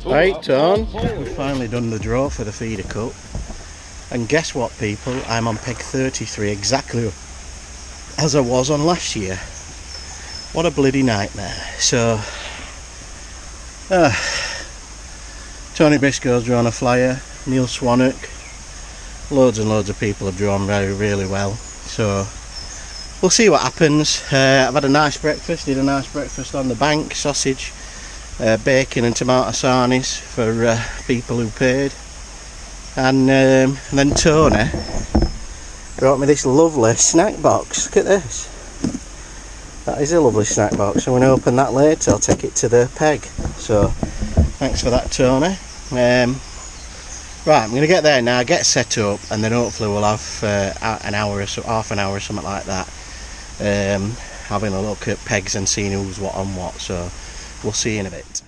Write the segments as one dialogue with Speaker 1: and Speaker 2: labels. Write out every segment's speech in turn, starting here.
Speaker 1: Right, Tone, we've finally done the draw for the feeder cup. And guess what, people? I'm on peg 33, exactly as I was on last year. What a bloody nightmare. So, Tony Briscoe's drawn a flyer, Neil Swannock, loads and loads of people have drawn really well. So, we'll see what happens. I've had a nice breakfast, did a nice breakfast on the bank, sausage, bacon and tomato sarnies for people who paid. And then Tony brought me this lovely snack box. Look at this. That is a lovely snack box. I'm going to open that later. I'll take it to the peg. So thanks for that, Tony. Right, I'm going to get there now, get set up, and then hopefully we'll have an hour or so, half an hour or something like that, having a look at pegs and seeing who's what on what. So we'll see you in a bit.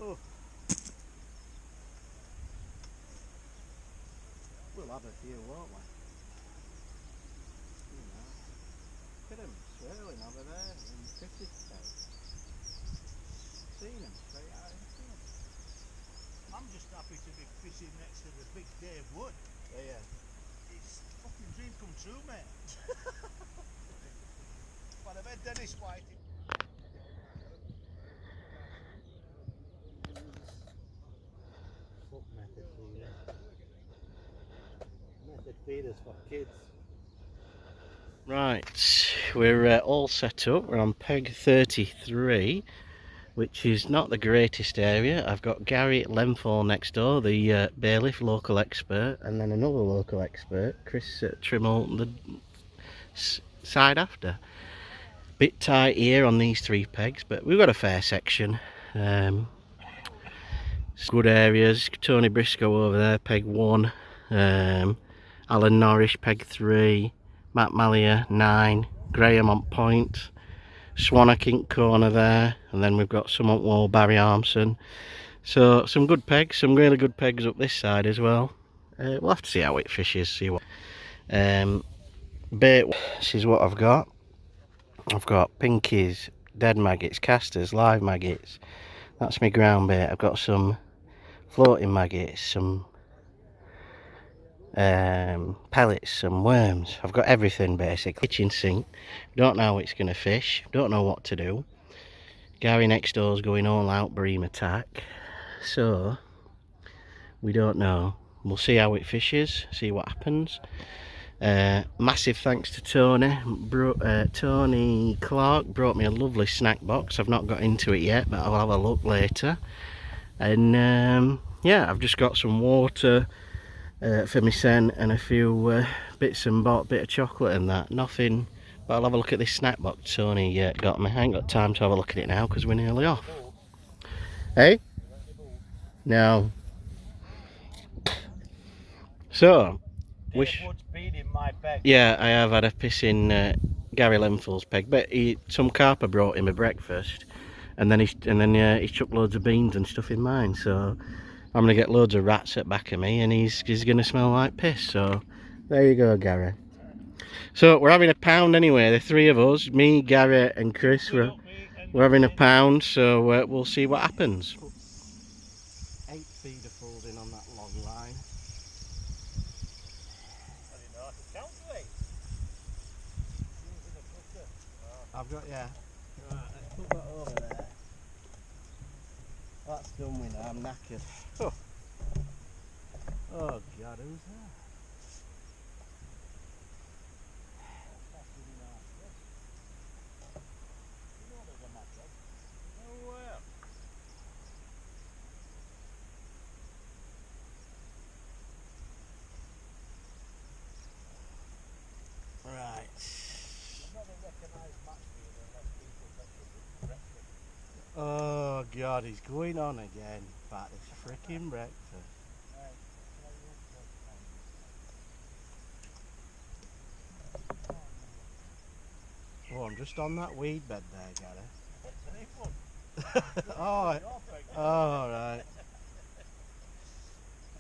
Speaker 1: Oh. We'll have a few, won't we? You know. Look at them swirling over there in the 50 space. Seen them straight out in front.
Speaker 2: I'm just happy to be fishing next to the big Dave Wood.
Speaker 1: Yeah.
Speaker 2: It's fucking dream come true, mate. But I bet Dennis White.
Speaker 1: Fuck method feeders. Method feeders for kids. Right, we're all set up. We're on peg 33, which is not the greatest area. I've got Gary Lenfall next door, the bailiff local expert, and then another local expert, Chris Trimmel, the side after. Bit tight here on these 3 pegs, but we've got a fair section. Good areas. Tony Briscoe over there, peg 1. Alan Norris, peg 3. Matt Mallier, 9. Graham on point. Swannock in corner there, and then we've got some up wall, Barry Armson. So some good pegs, some really good pegs up this side as well. We'll have to see how it fishes, see what. Bait, this is what I've got. I've got pinkies, dead maggots, casters, live maggots. That's my ground bait. I've got some floating maggots, some pellets, some worms. I've got everything basically. Kitchen sink. Don't know how it's going to fish. Don't know what to do. Gary next door's going all out bream attack. So we don't know. We'll see how it fishes, see what happens. Massive thanks to Tony. Tony Clark brought me a lovely snack box. I've not got into it yet, but I'll have a look later. And yeah, I've just got some water for my scent and a few bits and bit of chocolate and that. Nothing, but I'll have a look at this snack box Tony got me. I ain't got time to have a look at it now because we're nearly off. Hey? No. So, yeah, I have had a piss in Gary Lenfall's peg, but some carper brought him a breakfast, and then he chucked loads of beans and stuff in mine. So I'm gonna get loads of rats at back of me, and he's gonna smell like piss. So there you go, Gary. So we're having a pound anyway. The 3 of us, me, Gary, and Chris, we're having a pound. So we'll see what happens. 8 feeder pulled in on that long line. I've got, yeah. Right, let's put that over there. That's done with now, I'm knackered. Oh, oh God, who's that? Oh God, he's going on again about this freaking breakfast. Oh, I'm just on that weed bed there, Gary. Oh, right.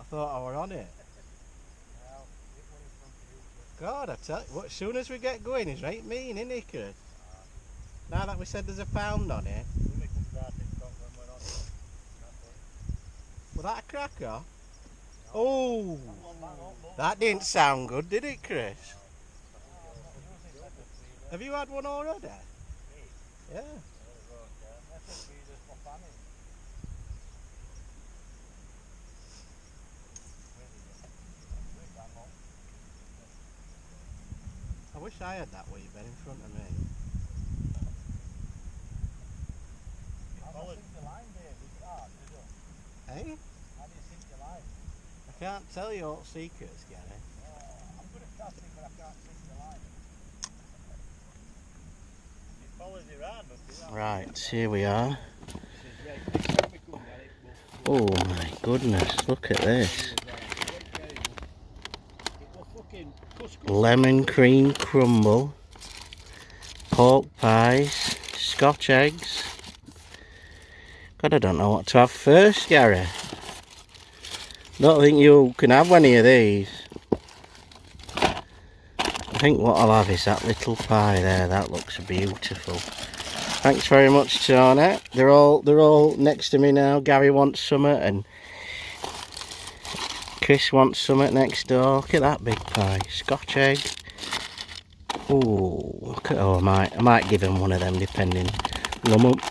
Speaker 1: thought I were on it.
Speaker 2: Well, it went in front of you, but
Speaker 1: God, I tell you, as soon as we get going, he's right mean, isn't he, Chris? Now that we said there's a pound on it,
Speaker 2: Willie comes out in front when we're on it. That's it.
Speaker 1: was that a cracker? Oh,
Speaker 2: Bang up, look.
Speaker 1: that didn't sound good, did it, Chris?
Speaker 2: I'm not using method feeder.
Speaker 1: Have you had one already?
Speaker 2: Me?
Speaker 1: Yeah.
Speaker 2: Method feeders for fanning. Really bang up.
Speaker 1: I wish I had that wee bit in front of me.
Speaker 2: How do you sink the line, Dave? Is it hard to do?
Speaker 1: Eh?
Speaker 2: How do you sink the line?
Speaker 1: I can't tell you all secrets, Gary.
Speaker 2: I'm good at casting, but I can't sink the line. It follows you around, doesn't it?
Speaker 1: Right, here we are. Oh my goodness, look at this. Lemon cream crumble, pork pies, Scotch eggs. God, I don't know what to have first, Gary. Don't think you can have any of these. I think what I'll have is that little pie there. That looks beautiful. Thanks very much, Tony. They're all next to me now. Gary wants something and Chris wants something next door. Look at that big pie. Scotch egg. Oh, look at, oh, I might give him one of them depending.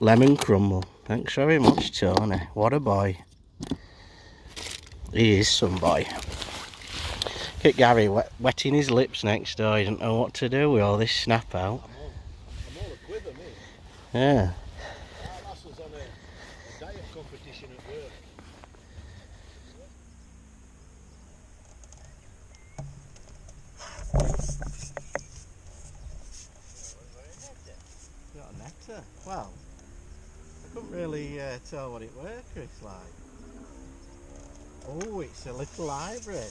Speaker 1: Lemon crumble. Thanks very much, Tony. What a boy. He is some boy. Look at Gary wetting his lips next door. He doesn't know what to do with all this snap out.
Speaker 2: I'm all a quiver, me.
Speaker 1: Yeah.
Speaker 2: Our lass was on a diet competition at work.
Speaker 1: Got a nectar. Well, I couldn't really tell what it were, Chris, like. Oh, it's a little hybrid.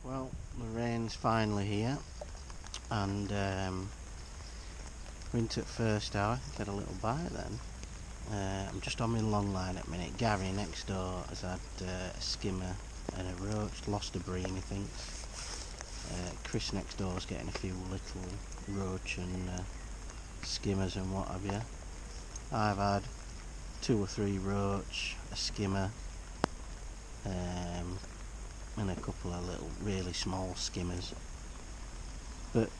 Speaker 1: Well, the rain's finally here, and went at first hour, get a little bite then. I'm just on my long line at the minute. Gary next door has had a skimmer and a roach, lost a bream he thinks. Chris next door's getting a few little roach and skimmers and what have you. I've had 2 or 3 roach, a skimmer, and a couple of little really small skimmers, but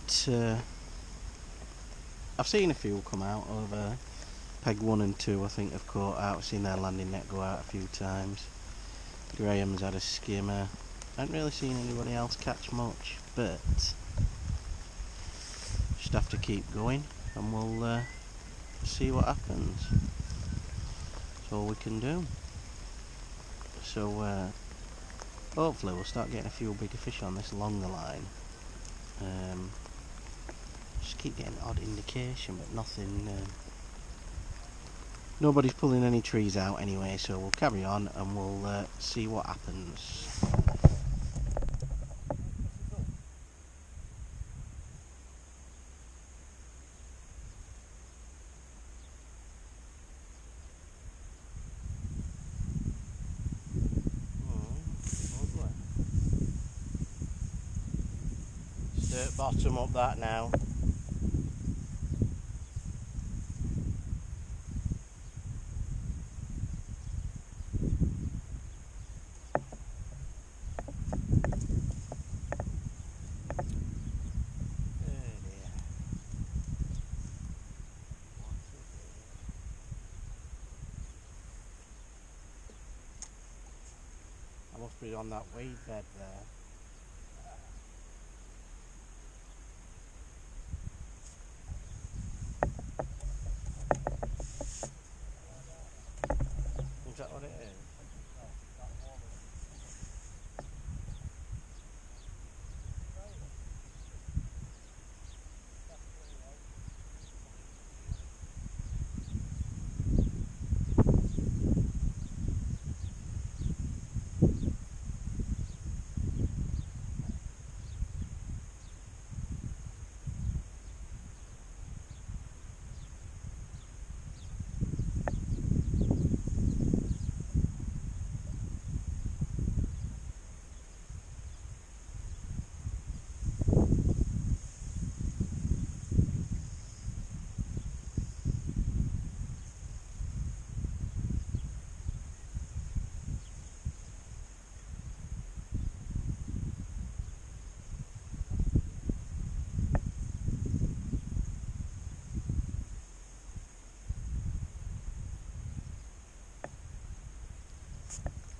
Speaker 1: I've seen a few come out over peg 1 and 2. I think have caught out. I've seen their landing net go out a few times. Graham's had a skimmer. I haven't really seen anybody else catch much, but just have to keep going and we'll see what happens. That's all we can do. So hopefully we'll start getting a few bigger fish on this along the line. Just keep getting odd indication, but nothing. Nobody's pulling any trees out anyway, so we'll carry on and we'll see what happens. Dirt bottom up that now. Must be on that weed bed there. Is that what it is?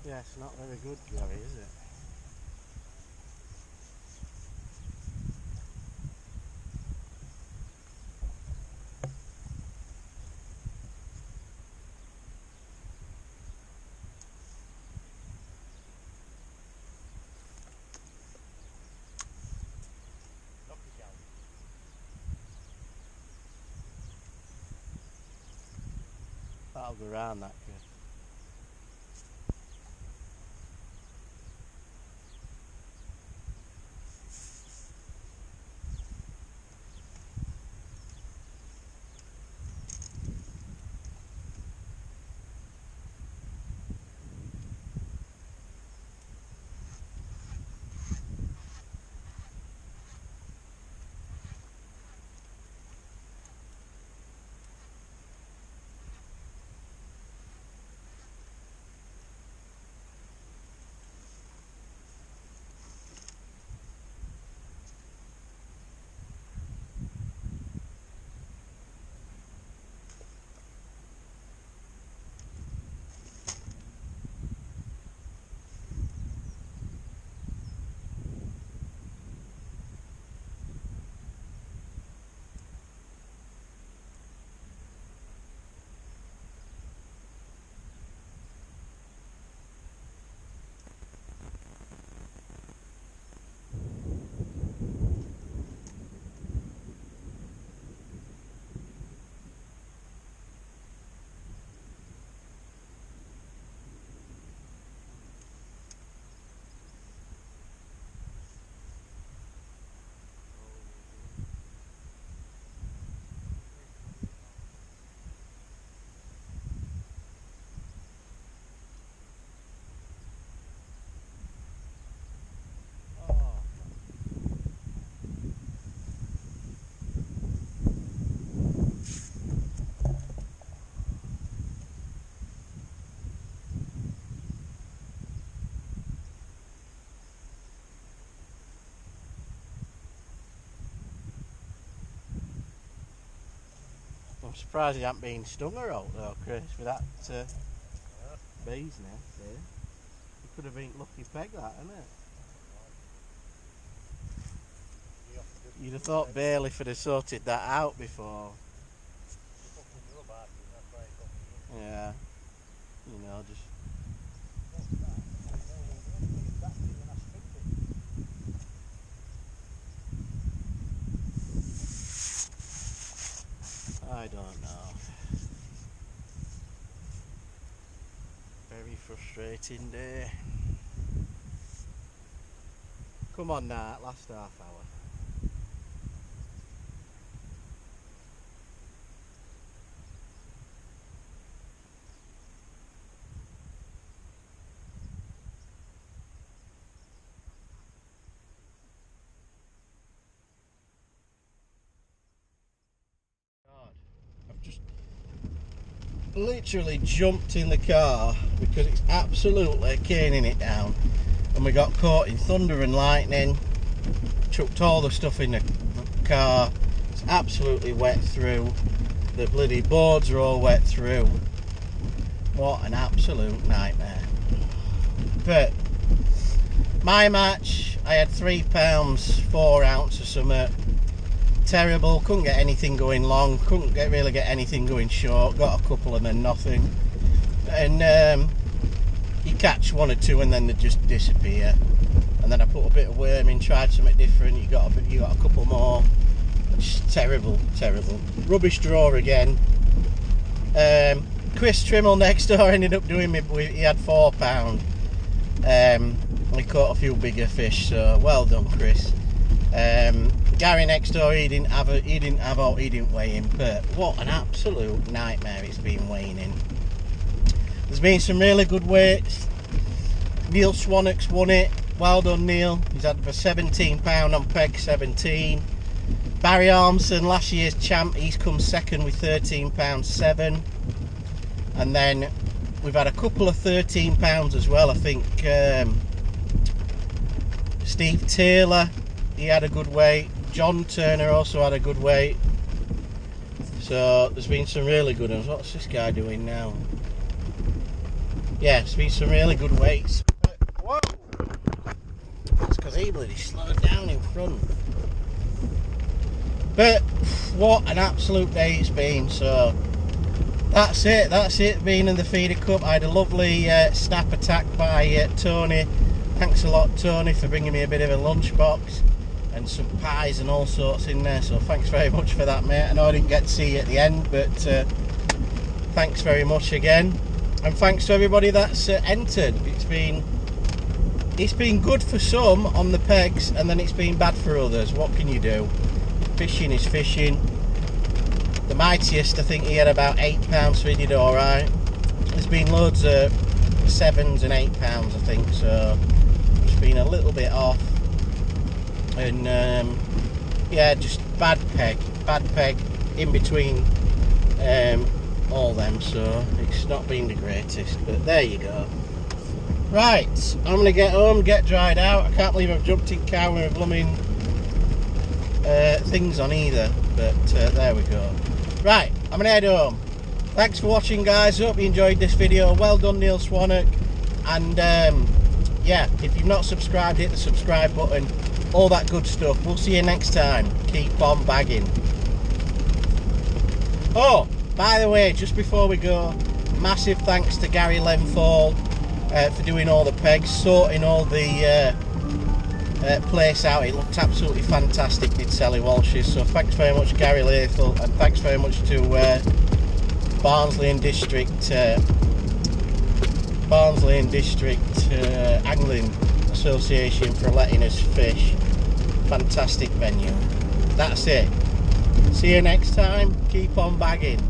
Speaker 1: Yeah, it's not very good, Gary, is it? That'll go round that good. I'm surprised he hasn't been stung or out though, Chris, with that bee's nest there. It could have been lucky peg that, isn't it? You'd have thought Bailey would have sorted that out before. Yeah, you know, just... I don't know. Very frustrating day. Come on now, last half hour. I've just literally jumped in the car because it's absolutely caning it down, and we got caught in thunder and lightning. Chucked all the stuff in the car. It's absolutely wet through. The bloody boards are all wet through. What an absolute nightmare. But My match, I had £3, 4 ounce or something. Terrible, couldn't get anything going long, couldn't really get anything going short, got a couple and then nothing. And you catch one or two and then they just disappear. And then I put a bit of worm in, tried something different, you got a couple more. Just terrible. Rubbish draw again. Chris Trimmel next door ended up doing me, he had £4. We caught a few bigger fish, so well done, Chris. Gary next door, he didn't weigh in, but what an absolute nightmare it's been weighing in. There's been some really good weights. Neil Swannock's won it. Well done, Neil. He's had for £17 on peg 17. Barry Armson, last year's champ, he's come second with £13.7. And then we've had a couple of £13 as well. I think Steve Taylor, he had a good weight. John Turner also had a good weight. So there's been some really good ones. What's this guy doing now? Yeah, there's been some really good weights. But, whoa! That's because he bloody slowed down in front. But what an absolute day it's been. So that's it being in the feeder cup. I had a lovely snap attack by Tony. Thanks a lot, Tony, for bringing me a bit of a lunchbox and some pies and all sorts in there, so thanks very much for that, mate. I know I didn't get to see you at the end, but thanks very much again, and thanks to everybody that's entered. It's been good for some on the pegs, and then it's been bad for others. What can you do? Fishing is fishing. The mightiest, I think he had about £8, so he did all right. There's been loads of 7s and £8, I think, so it's been a little bit off. And yeah, just bad peg in between all them, so it's not been the greatest, but there you go. Right, I'm gonna get home, get dried out. I can't believe I've jumped in car with blooming things on either, but there we go. Right, I'm gonna head home. Thanks for watching, guys. Hope you enjoyed this video. Well done, Neil Swannock. And yeah, if you've not subscribed, hit the subscribe button, all that good stuff. We'll see you next time. Keep on bagging. Oh, by the way, just before we go, massive thanks to Gary Lenfall for doing all the pegs, sorting all the place out. It looked absolutely fantastic, did Sally Walsh's. So thanks very much, Gary Lenfall, and thanks very much to Barnsley and District Angling Association for letting us fish. Fantastic venue. That's it. See you next time. Keep on bagging.